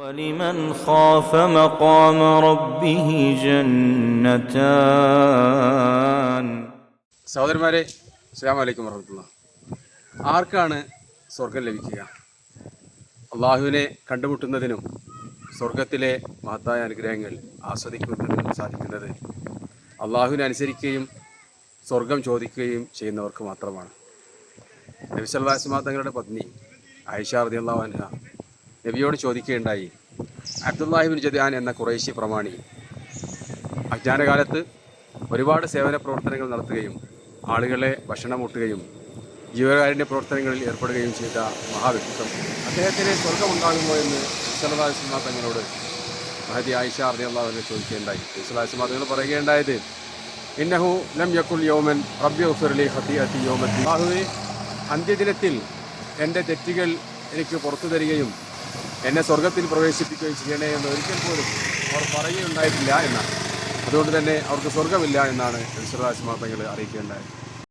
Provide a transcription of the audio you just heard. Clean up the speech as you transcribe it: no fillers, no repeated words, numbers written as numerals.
ولمن خاف مقام ربه جنتان. സഹോദരന്മാരെ, അസ്സലാമു അലൈക്കും വറഹ്മത്തുള്ളാഹി. ആർക്കാണ് സ്വർഗം ലഭിക്കുക? അള്ളാഹുവിനെ കണ്ടുമുട്ടുന്നതിനും സ്വർഗത്തിലെ മഹത്തായ അനുഗ്രഹങ്ങൾ ആസ്വദിക്കുന്നതിനും സാധിക്കുന്നത് അള്ളാഹുവിനെ അനുസരിക്കുകയും സ്വർഗം ചോദിക്കുകയും ചെയ്യുന്നവർക്ക് മാത്രമാണ്. നബി സല്ലല്ലാഹു അലൈഹി വസല്ലം തങ്ങളുടെ പത്നി ആയിഷ റളിയല്ലാഹു അൻഹ നബിയോട് ചോദിക്കുകയുണ്ടായി, അബ്ദുല്ലാഹി ഇബ്നു ജദ്ആൻ എന്ന ഖുറൈശി പ്രമാണി അജ്ഞാനകാലത്ത് ഒരുപാട് സേവന പ്രവർത്തനങ്ങൾ നടത്തുകയും ആളുകളെ ഭക്ഷണമൂട്ടുകയും ജീവകാരുണ്യ പ്രവർത്തനങ്ങളിൽ ഏർപ്പെടുകയും ചെയ്ത മഹാവ്യക്തിത്വം, അദ്ദേഹത്തിന് സ്വർഗമുണ്ടാകുമോ എന്ന് സല്ലല്ലാഹു അലൈഹി വസല്ലം തങ്ങളോട് മഹദി ആയിഷ റളിയല്ലാഹു അൻഹ ചോദിക്കുകയുണ്ടായി. സല്ലല്ലാഹു അലൈഹി വസല്ലം തങ്ങൾ പറയുകയുണ്ടായത്, ഇന്നഹു ലം യഖുൽ യൗമൻ റബ്ബി ഉഗ്ഫിർ ലി ഖതിഅതി യൗമദ്ദീൻ. അല്ലാഹുവേ, അന്ത്യദിനത്തിൽ എൻ്റെ തെറ്റുകൾ എനിക്ക് പുറത്തു തരികയും എന്നെ സ്വർഗത്തിൽ പ്രവേശിപ്പിക്കുകയും ചെയ്യണേ എന്ന് ഒരിക്കൽ പോലും അവർ പറയുകയുണ്ടായിട്ടില്ല എന്നാണ്. അതുകൊണ്ട് തന്നെ അവർക്ക് സ്വർഗമില്ല എന്നാണ് നബി സല്ലല്ലാഹു അലൈഹി വസല്ലം തങ്ങൾ അറിയിക്കുകയുണ്ടായത്.